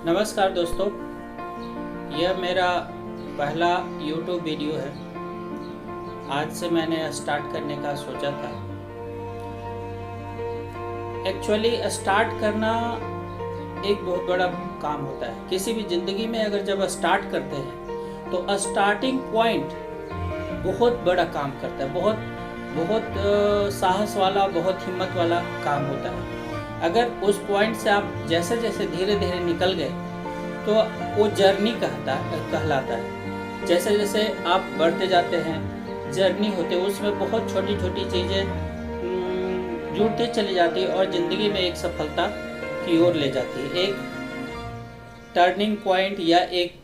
नमस्कार दोस्तों, यह मेरा पहला YouTube वीडियो है। आज से मैंने स्टार्ट करने का सोचा था। एक्चुअली स्टार्ट करना एक बहुत बड़ा काम होता है। किसी भी ज़िंदगी में अगर जब स्टार्ट करते हैं तो स्टार्टिंग पॉइंट बहुत बड़ा काम करता है। बहुत साहस वाला, बहुत हिम्मत वाला काम होता है। अगर उस पॉइंट से आप जैसे जैसे धीरे धीरे निकल गए तो वो जर्नी कहलाता है। जैसे जैसे आप बढ़ते जाते हैं, जर्नी होते उसमें बहुत छोटी छोटी चीज़ें जुड़ते चली जाती है और ज़िंदगी में एक सफलता की ओर ले जाती है। एक टर्निंग पॉइंट या एक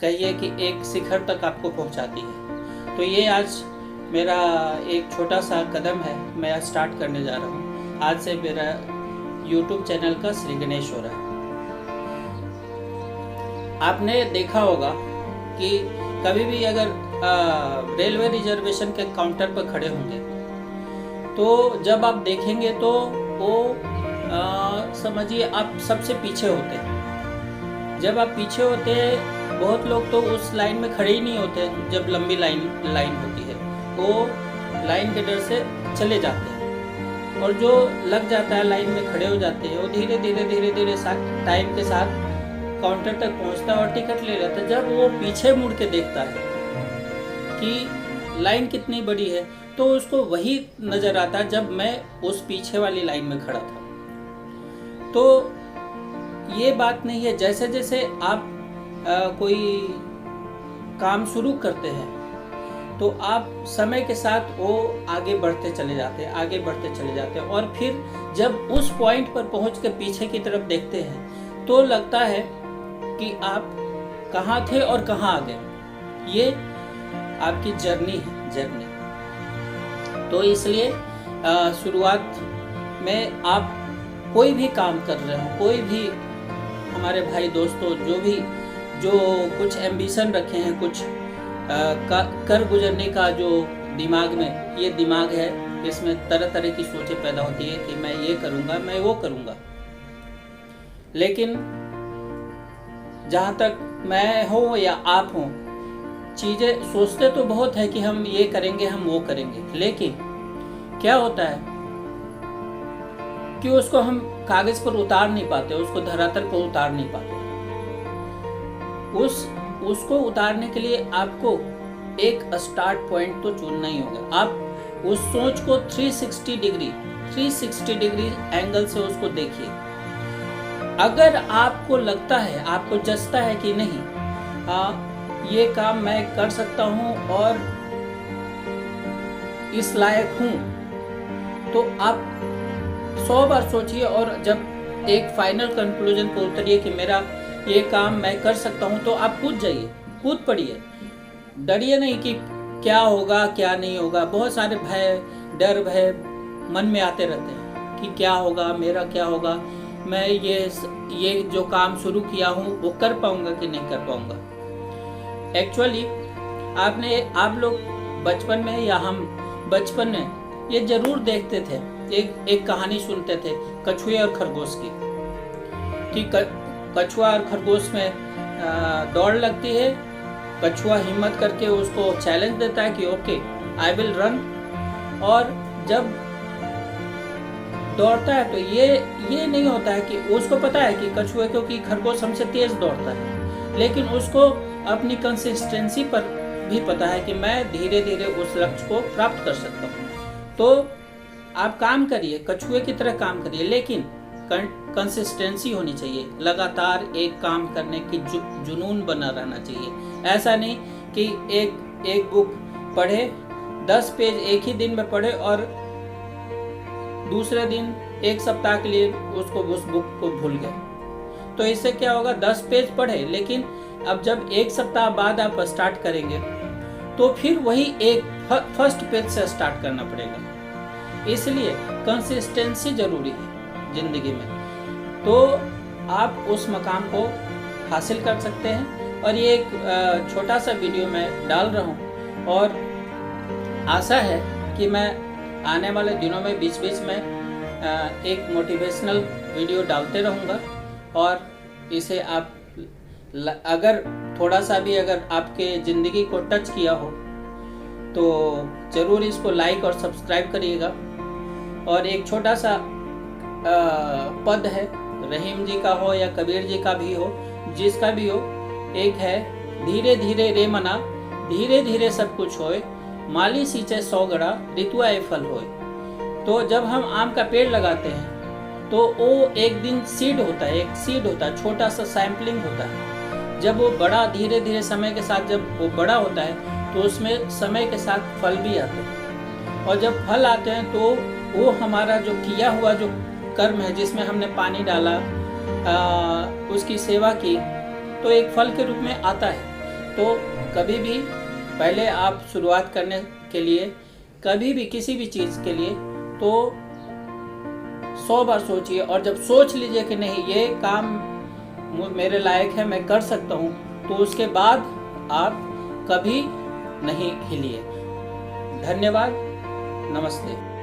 कहिए कि एक शिखर तक आपको पहुंचाती है। तो ये आज मेरा एक छोटा सा कदम है। मैं स्टार्ट करने जा रहा हूँ। आज से मेरा YouTube चैनल का श्री गणेश हो रहा है। आपने देखा होगा कि कभी भी अगर रेलवे रिजर्वेशन के काउंटर पर खड़े होंगे तो जब आप देखेंगे तो वो समझिए आप सबसे पीछे होते हैं। जब आप पीछे होते हैं, बहुत लोग तो उस लाइन में खड़े ही नहीं होते। जब लंबी लाइन होती है वो लाइन के डर से चले जाते हैं और जो लग जाता है लाइन में खड़े हो जाते हैं वो धीरे धीरे टाइम के साथ काउंटर तक पहुंचता है और टिकट ले लेता है। जब वो पीछे मुड़ के देखता है कि लाइन कितनी बड़ी है तो उसको वही नज़र आता है जब मैं उस पीछे वाली लाइन में खड़ा था। तो ये बात नहीं है। जैसे जैसे आप कोई काम शुरू करते हैं तो आप समय के साथ वो आगे बढ़ते चले जाते हैं और फिर जब उस पॉइंट पर पहुंच के पीछे की तरफ देखते हैं तो लगता है कि आप कहाँ थे और कहाँ आ गए। ये आपकी जर्नी है। तो इसलिए शुरुआत में आप कोई भी काम कर रहे हो, कोई भी हमारे भाई दोस्तों जो कुछ एम्बिशन रखे हैं, कुछ कर गुजरने का जो दिमाग में ये दिमाग है, इसमें तरह तरह की सोचें पैदा होती है कि मैं ये करूँगा, मैं वो करूँगा। लेकिन जहाँ तक मैं हो या आप हो, चीज़ें सोचते तो बहुत है कि हम ये करेंगे, हम वो करेंगे, लेकिन क्या होता है कि उसको हम कागज पर उतार नहीं पाते, उसको धरातल पर उतार नहीं पाते। उसको उतारने के लिए आपको एक स्टार्ट पॉइंट तो चुनना ही होगा। आप उस सोच को 360 डिग्री एंगल से उसको देखिए। अगर आपको लगता है, आपको जचता है कि नहीं ये काम मैं कर सकता हूँ और इस लायक हूँ, तो आप 100 बार सोचिए और जब एक फाइनल कंक्लूजन पर उतरिए कि मेरा ये काम मैं कर सकता हूँ, तो आप कूद पड़िए। डरिए नहीं कि क्या होगा क्या नहीं होगा। बहुत सारे डर भय मन में आते रहते हैं कि क्या होगा, मेरा क्या होगा, मैं ये जो काम शुरू किया हूँ वो कर पाऊंगा कि नहीं कर पाऊंगा। एक्चुअली आप लोग बचपन में या हम बचपन में ये जरूर देखते थे, एक कहानी सुनते थे कछुए और खरगोश की, कि कछुआ और खरगोश में दौड़ लगती है। कछुआ हिम्मत करके उसको चैलेंज देता है कि ओके आई विल रन, और जब दौड़ता है तो ये नहीं होता है कि उसको पता है कि कछुए क्योंकि खरगोश हमसे तेज दौड़ता है, लेकिन उसको अपनी कंसिस्टेंसी पर भी पता है कि मैं धीरे धीरे उस लक्ष्य को प्राप्त कर सकता हूँ। तो आप काम करिए, कछुए की तरह काम करिए, लेकिन कंसिस्टेंसी होनी चाहिए। लगातार एक काम करने की जुनून बना रहना चाहिए। ऐसा नहीं कि एक बुक पढ़े, 10 पेज एक ही दिन में पढ़े और दूसरे दिन एक सप्ताह के लिए उस बुक को भूल गए। तो इससे क्या होगा, 10 पेज पढ़े, लेकिन अब जब एक सप्ताह बाद आप स्टार्ट करेंगे तो फिर वही एक फर्स्ट पेज से स्टार्ट करना पड़ेगा। इसलिए कंसिस्टेंसी जरूरी है जिंदगी में। तो आप उस मकाम को हासिल कर सकते हैं। और ये एक छोटा सा वीडियो मैं डाल रहा हूँ और आशा है कि मैं आने वाले दिनों में बीच बीच में एक मोटिवेशनल वीडियो डालते रहूँगा और इसे आप अगर थोड़ा सा भी अगर आपके ज़िंदगी को टच किया हो तो ज़रूर इसको लाइक और सब्सक्राइब करिएगा। और एक छोटा सा पद है, रहीम जी का हो या कबीर जी का भी हो, जिसका भी हो, एक है, धीरे धीरे रे मना, धीरे धीरे सब कुछ होए, माली सींचे 100 गड़ा, ऋतु आए फल होए। तो जब हम आम का पेड़ लगाते हैं तो वो एक दिन सीड होता है, एक सीड होता है, छोटा सा सैम्पलिंग होता है। जब वो बड़ा धीरे धीरे समय के साथ जब वो बड़ा होता है तो उसमें समय के साथ फल भी आते हैं, और जब फल आते हैं तो वो हमारा जो किया हुआ जो कर्म है, जिसमें हमने पानी डाला, उसकी सेवा की, तो एक फल के रूप में आता है। तो कभी भी पहले आप शुरुआत करने के लिए, कभी भी किसी भी चीज़ के लिए, तो 100 बार सोचिए, और जब सोच लीजिए कि नहीं ये काम मेरे लायक है, मैं कर सकता हूँ, तो उसके बाद आप कभी नहीं हिलिए। धन्यवाद, नमस्ते।